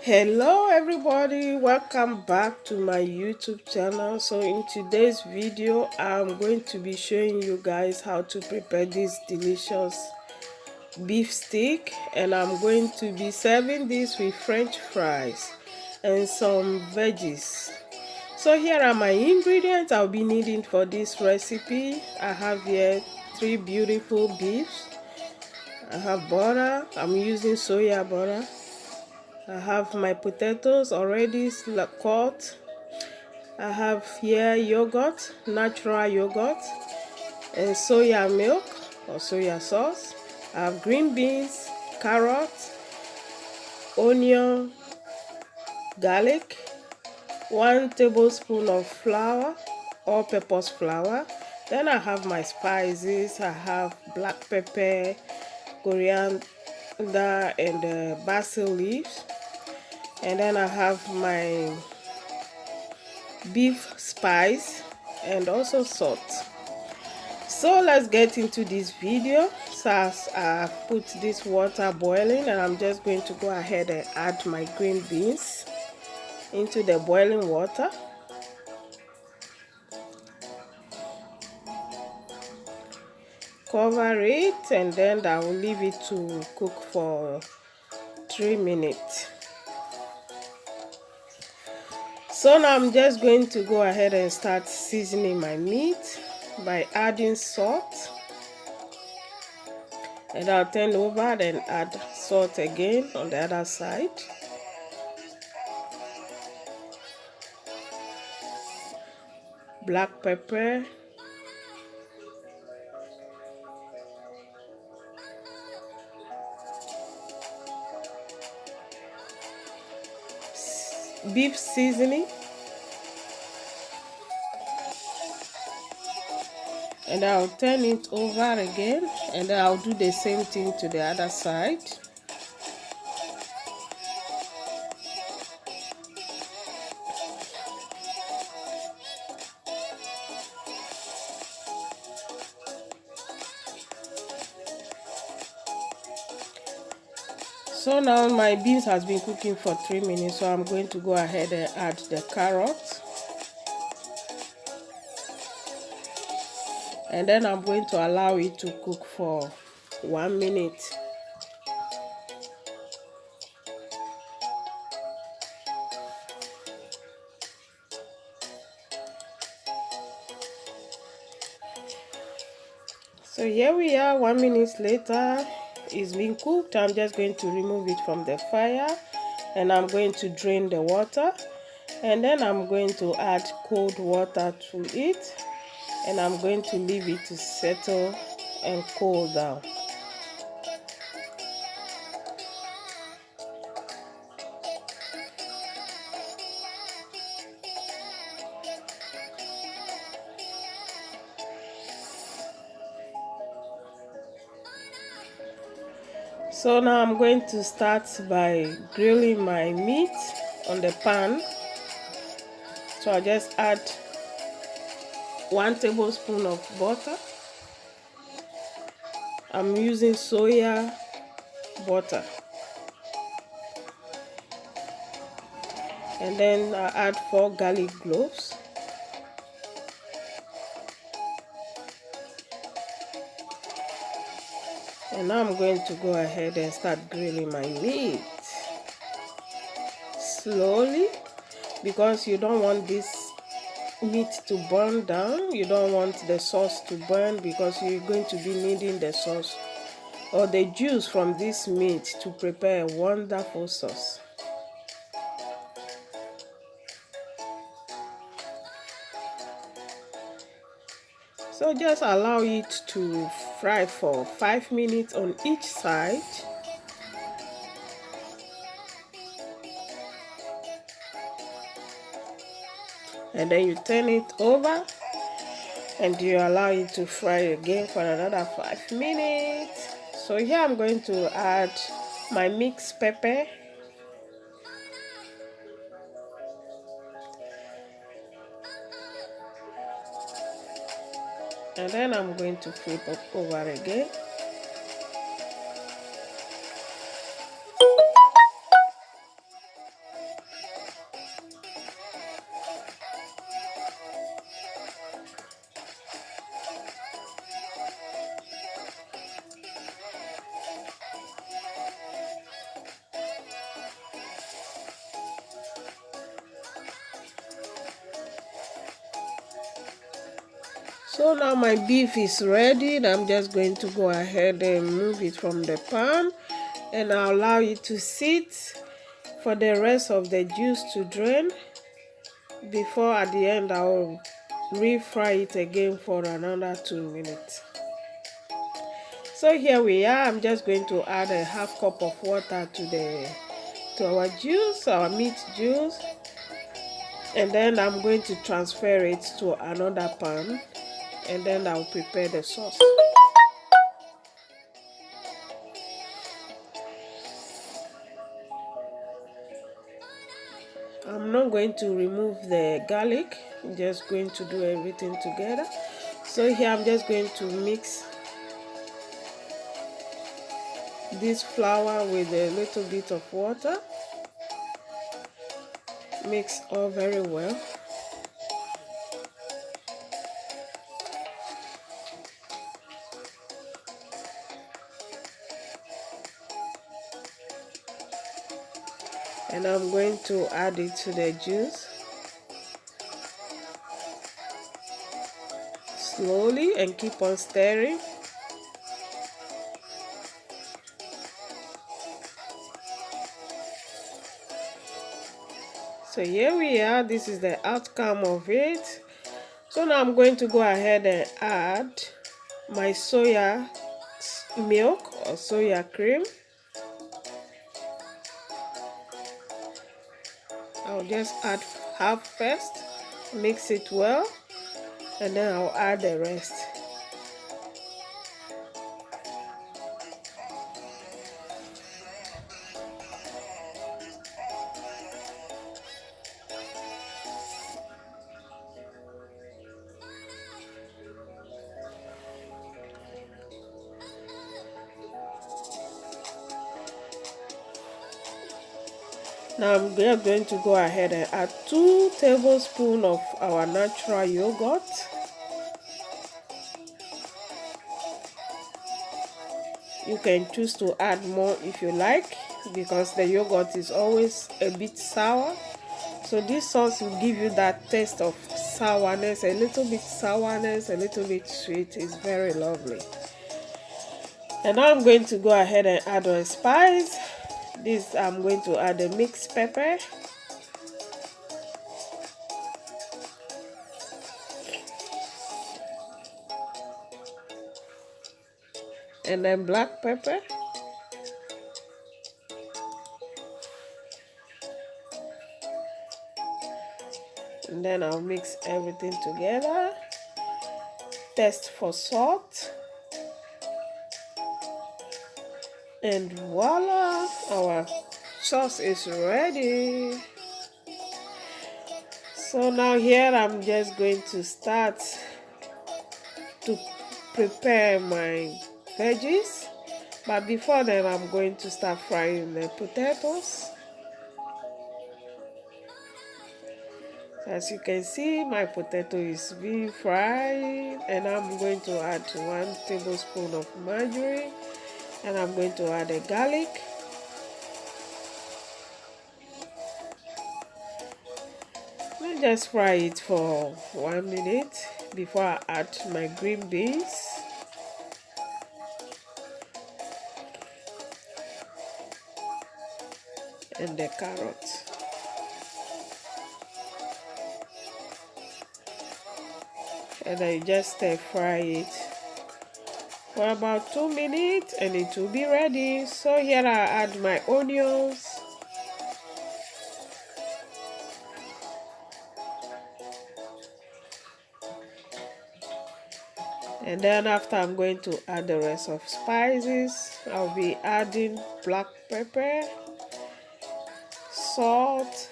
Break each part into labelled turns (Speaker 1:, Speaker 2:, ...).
Speaker 1: Hello everybody, welcome back to my YouTube channel. So in today's video I'm going to be showing you guys how to prepare this delicious beef steak, and I'm going to be serving this with french fries and some veggies. So here are my ingredients I'll be needing for this recipe. I have here 3 beautiful beefs. I have butter. I'm using soya butter. I have my potatoes already cut. I have here yogurt, natural yogurt, and soya milk or soya sauce. I have green beans, carrots, onion, garlic, 1 tablespoon of flour, all-purpose flour. Then I have my spices. I have black pepper, coriander, and basil leaves. And then I have my beef spice and also salt. So let's get into this video. So I've put this water boiling, and I'm just going to go ahead and add my green beans into the boiling water. Cover it, and then I will leave it to cook for 3 minutes. So now I'm just going to go ahead and start seasoning my meat by adding salt, and I'll turn over, then add salt again on the other side. Black pepper, beef seasoning, and I'll turn it over again, and I'll do the same thing to the other side. So now my beans has been cooking for 3 minutes, so I'm going to go ahead and add the carrots, and then I'm going to allow it to cook for 1 minute. So here we are, 1 minute later. It's been cooked. I'm just going to remove it from the fire, and I'm going to drain the water, and then I'm going to add cold water to it, and I'm going to leave it to settle and cool down. So now I'm going to start by grilling my meat on the pan. So I just add 1 tablespoon of butter. I'm using soya butter. And then I add 4 garlic cloves. And now I'm going to go ahead and start grilling my meat slowly, because you don't want this meat to burn down. You don't want the sauce to burn, because you're going to be needing the sauce or the juice from this meat to prepare a wonderful sauce. So just allow it to fry for 5 minutes on each side. And then you turn it over, and you allow it to fry again for another 5 minutes. So here I'm going to add my mixed pepper, and then I'm going to flip it over again. So now my beef is ready, and I'm just going to go ahead and move it from the pan, and I'll allow it to sit for the rest of the juice to drain before at the end I'll refry it again for another 2 minutes. So here we are. I'm just going to add a half cup of water to our juice, our meat juice, and then I'm going to transfer it to another pan, and then I'll prepare the sauce. I'm not going to remove the garlic. I'm just going to do everything together. So here I'm just going to mix this flour with a little bit of water. Mix all very well. And I'm going to add it to the juice slowly and keep on stirring. So here we are. This is the outcome of it. So now I'm going to go ahead and add my soya milk or soya cream. I'll just add half first, mix it well, and then I'll add the rest. Now I'm going to go ahead and add 2 tablespoons of our natural yogurt. You can choose to add more if you like, because the yogurt is always a bit sour. So this sauce will give you that taste of sourness, a little bit sourness, a little bit sweet. It's very lovely. And now I'm going to go ahead and add a spice. This I'm going to add a mixed pepper. And then black pepper. And then I'll mix everything together. Test for salt. And voila, our sauce is ready. So now here I'm just going to start to prepare my veggies. But before then, I'm going to start frying the potatoes. As you can see, my potato is being fried, and I'm going to add 1 tablespoon of margarine, and I'm going to add a garlic. I'll just fry it for 1 minute before I add my green beans. And the carrots. And I just stir fry it for about 2 minutes, and it will be ready. So here I add my onions. And then after, I'm going to add the rest of spices. I'll be adding black pepper, salt,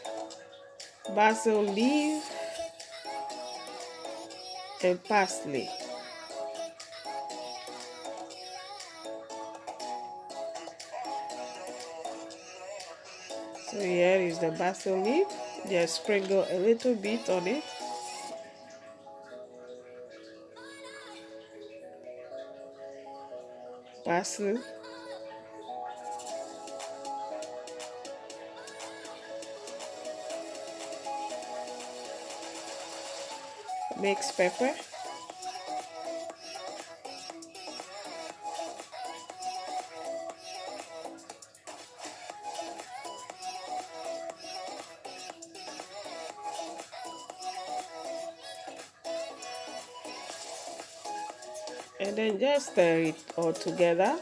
Speaker 1: basil leaf, and parsley. So here is the basil leaf. Just sprinkle a little bit on it. Parsley. Mixed pepper. and then just stir it all together.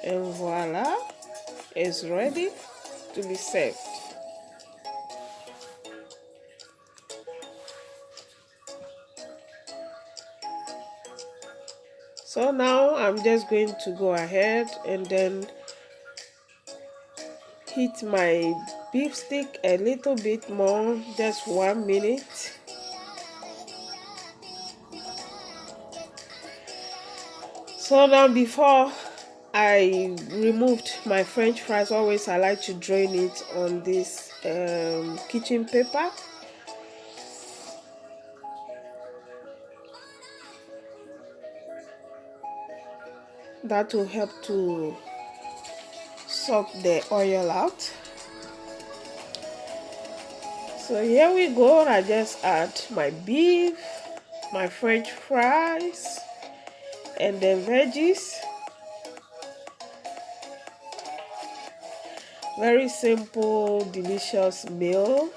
Speaker 1: And voila, it's ready to be served. So now I'm just going to go ahead and then heat my beef stick a little bit more, just 1 minute. So now before I removed my french fries, always I like to drain it on this kitchen paper. That will help to suck the oil out. So here we go. I just add my beef, my french fries, and then veggies. Very simple, delicious meal.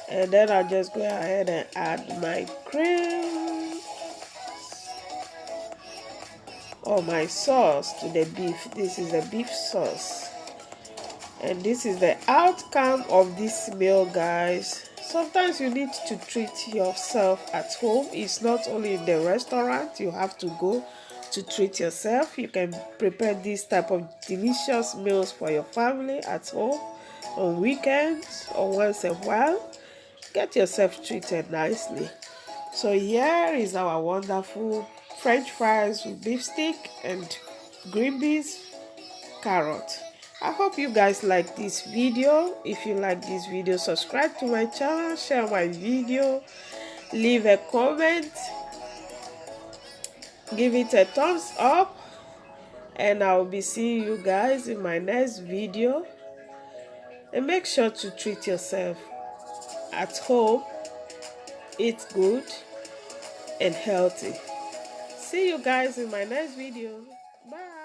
Speaker 1: And then I'll just go ahead and add my cream or my sauce to the beef. This is the beef sauce. And this is the outcome of this meal, guys. Sometimes you need to treat yourself at home. It's not only in the restaurant you have to go to treat yourself. You can prepare this type of delicious meals for your family at home on weekends or once a while. Get yourself treated nicely. So here is our wonderful french fries with beef stick and green beans, carrot. I hope you guys like this video. If you like this video, subscribe to my channel, share my video, leave a comment, give it a thumbs up, and I'll be seeing you guys in my next video. And make sure to treat yourself at home, eat good and healthy. See you guys in my next video. Bye.